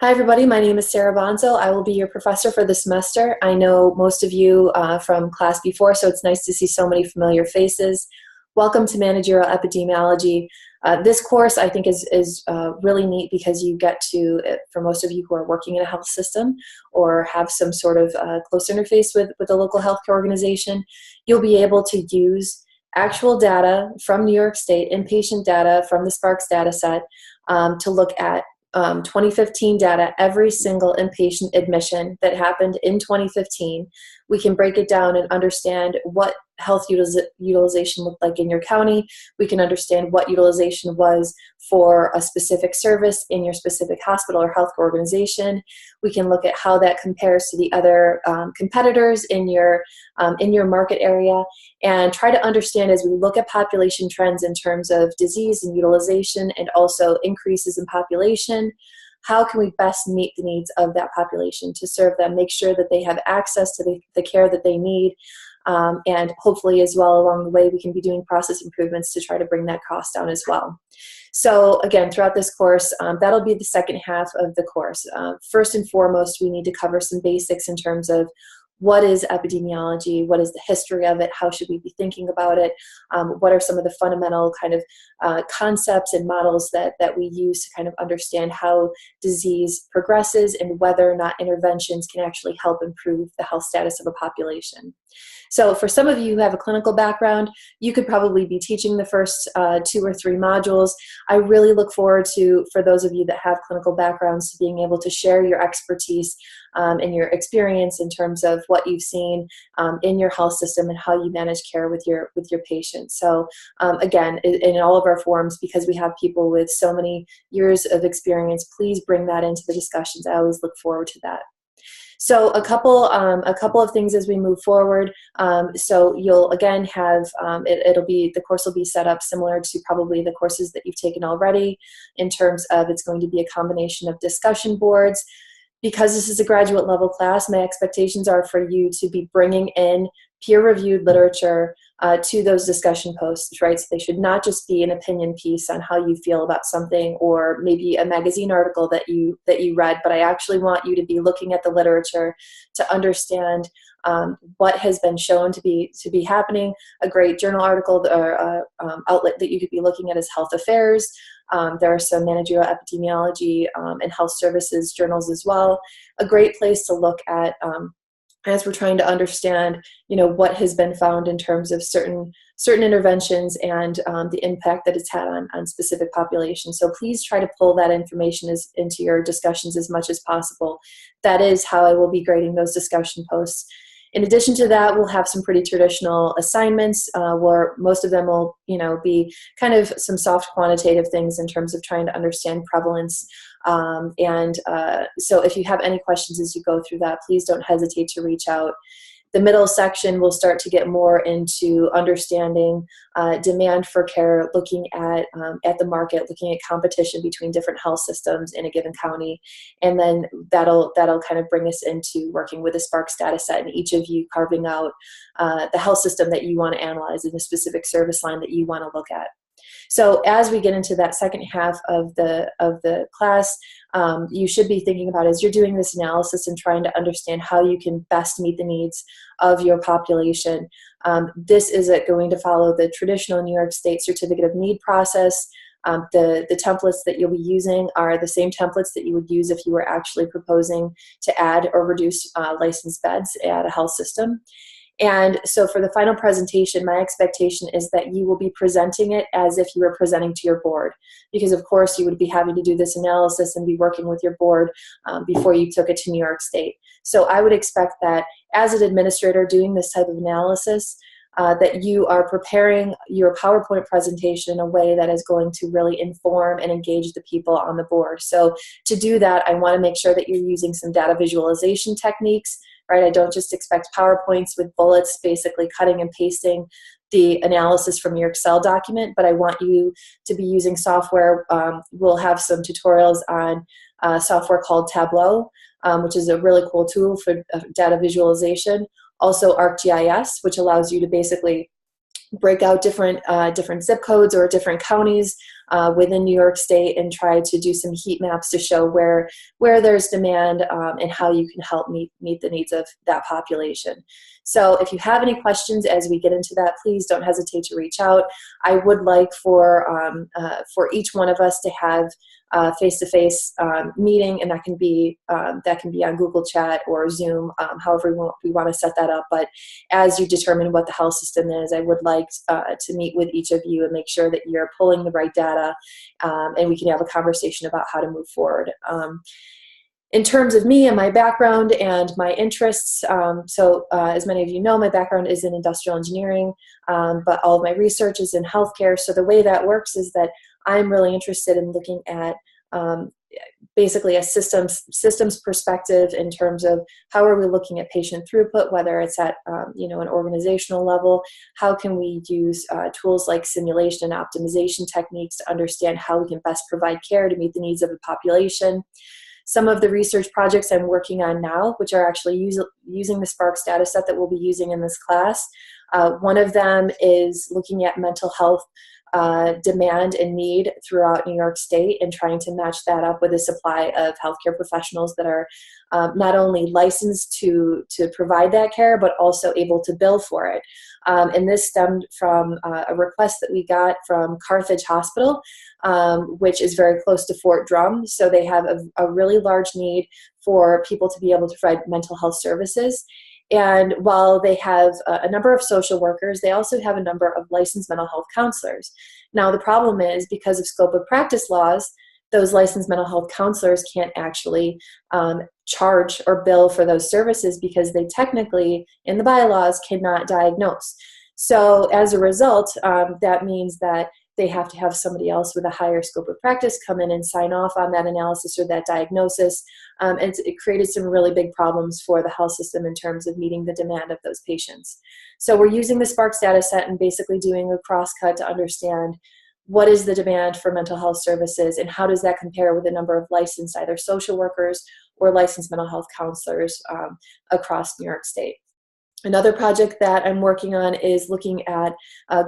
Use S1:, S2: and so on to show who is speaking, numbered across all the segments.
S1: Hi, everybody. My name is Sarah Bonzo. I will be your professor for the semester. I know most of you from class before, so it's nice to see so many familiar faces. Welcome to Managerial Epidemiology. This course, I think, is really neat because you get to, for most of you who are working in a health system or have some sort of close interface with a local healthcare organization, you'll be able to use actual data from New York State, inpatient data from the Sparks data set, to look at 2015 data, every single inpatient admission that happened in 2015. We can break it down and understand what health utilization looked like in your county. We can understand what utilization was for a specific service in your specific hospital or health organization. We can look at how that compares to the other competitors in your market area, and try to understand, as we look at population trends in terms of disease and utilization and also increases in population, how can we best meet the needs of that population to serve them, make sure that they have access to the care that they need, and hopefully as well along the way we can be doing process improvements to try to bring that cost down as well. So again, throughout this course, that'll be the second half of the course. First and foremost, we need to cover some basics in terms of what is epidemiology, what is the history of it, how should we be thinking about it, what are some of the fundamental kind of concepts and models that we use to kind of understand how disease progresses and whether or not interventions can actually help improve the health status of a population. So for some of you who have a clinical background, you could probably be teaching the first 2 or 3 modules. I really look forward to, for those of you that have clinical backgrounds, to being able to share your expertise and your experience in terms of what you've seen in your health system and how you manage care with your patients. So again, in all of our forums, because we have people with so many years of experience, please bring that into the discussions. I always look forward to that. So a couple of things as we move forward. So you'll again have, the course will be set up similar to probably the courses that you've taken already, in terms of it's going to be a combination of discussion boards. Because this is a graduate level class, my expectations are for you to be bringing in peer-reviewed literature to those discussion posts, right? So they should not just be an opinion piece on how you feel about something, or maybe a magazine article that you read, but I actually want you to be looking at the literature to understand what has been shown to be happening. A great journal article or outlet that you could be looking at is Health Affairs. There are some managerial epidemiology and health services journals as well. A great place to look at as we're trying to understand, what has been found in terms of certain interventions and the impact that it's had on specific populations. So please try to pull that information into your discussions as much as possible. That is how I will be grading those discussion posts. In addition to that, we'll have some pretty traditional assignments where most of them will, be kind of some soft quantitative things in terms of trying to understand prevalence. So if you have any questions as you go through that, please don't hesitate to reach out. The middle section will start to get more into understanding demand for care, looking at the market, looking at competition between different health systems in a given county, and then that'll kind of bring us into working with a Sparks data set, and each of you carving out the health system that you want to analyze in a specific service line that you want to look at. So as we get into that second half of the class, you should be thinking about, as you're doing this analysis and trying to understand how you can best meet the needs of your population. This is going to follow the traditional New York State Certificate of Need process. The templates that you'll be using are the same templates that you would use if you were actually proposing to add or reduce licensed beds at a health system. And so for the final presentation, my expectation is that you will be presenting it as if you were presenting to your board, because of course you would be having to do this analysis and be working with your board before you took it to New York State. So I would expect that as an administrator doing this type of analysis, that you are preparing your PowerPoint presentation in a way that is going to really inform and engage the people on the board. So to do that, I want to make sure that you're using some data visualization techniques, right? I don't just expect PowerPoints with bullets basically cutting and pasting the analysis from your Excel document, but I want you to be using software. We'll have some tutorials on software called Tableau, which is a really cool tool for data visualization. Also ArcGIS, which allows you to basically break out different zip codes or different counties within New York State and try to do some heat maps to show where there's demand and how you can help meet the needs of that population. So if you have any questions as we get into that, please don't hesitate to reach out. I would like for each one of us to have a face-to-face meeting, and that can be on Google Chat or Zoom, however we want to set that up. But as you determine what the health system is, I would like to meet with each of you and make sure that you're pulling the right data, and we can have a conversation about how to move forward. In terms of me and my background and my interests, as many of you know, my background is in industrial engineering, but all of my research is in healthcare. So the way that works is that I'm really interested in looking at basically a systems perspective in terms of how are we looking at patient throughput, whether it's at an organizational level. How can we use tools like simulation and optimization techniques to understand how we can best provide care to meet the needs of the population. Some of the research projects I'm working on now, which are actually using the SPARCS data set that we'll be using in this class. One of them is looking at mental health demand and need throughout New York State and trying to match that up with a supply of healthcare professionals that are not only licensed to provide that care, but also able to bill for it. And this stemmed from a request that we got from Carthage Hospital, which is very close to Fort Drum. So they have a really large need for people to be able to provide mental health services. And while they have a number of social workers, they also have a number of licensed mental health counselors. Now, the problem is because of scope of practice laws, those licensed mental health counselors can't actually charge or bill for those services because they technically, in the bylaws, cannot diagnose. So as a result, that means that they have to have somebody else with a higher scope of practice come in and sign off on that analysis or that diagnosis. And it created some really big problems for the health system in terms of meeting the demand of those patients. So we're using the SPARCS data set and basically doing a cross-cut to understand what is the demand for mental health services and how does that compare with the number of licensed either social workers or licensed mental health counselors across New York State. Another project that I'm working on is looking at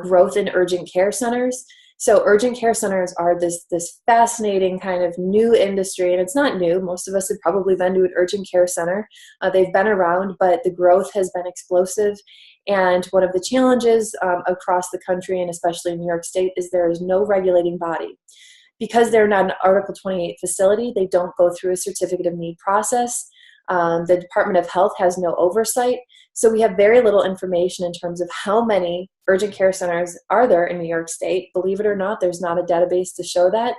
S1: growth in urgent care centers. So urgent care centers are this fascinating kind of new industry, and it's not new. Most of us have probably been to an urgent care center. They've been around, but the growth has been explosive. And one of the challenges across the country, and especially in New York State, is there is no regulating body. Because they're not an Article 28 facility, they don't go through a certificate of need process. The Department of Health has no oversight. So we have very little information in terms of how many urgent care centers are there in New York State. Believe it or not, there's not a database to show that.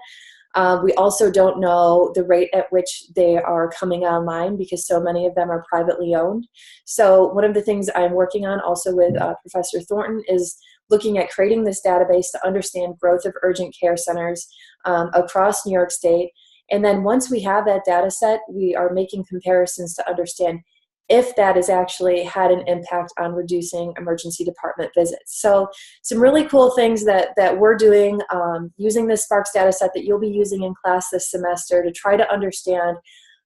S1: We also don't know the rate at which they are coming online because so many of them are privately owned. So one of the things I'm working on also with Professor Thornton is looking at creating this database to understand growth of urgent care centers across New York State. And then once we have that data set, we are making comparisons to understand if that has actually had an impact on reducing emergency department visits. So some really cool things that we're doing using this SPARCS data set that you'll be using in class this semester to try to understand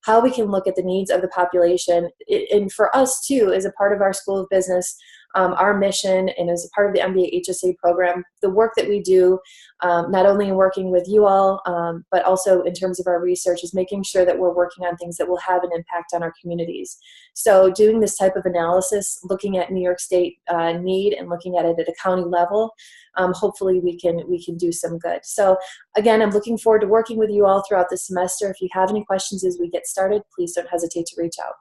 S1: how we can look at the needs of the population. And for us too, as a part of our School of Business, our mission and as a part of the MBA HSA program, the work that we do, not only in working with you all, but also in terms of our research, is making sure that we're working on things that will have an impact on our communities. So doing this type of analysis, looking at New York State need and looking at it at a county level, hopefully we can do some good. So again, I'm looking forward to working with you all throughout the semester. If you have any questions as we get started, please don't hesitate to reach out.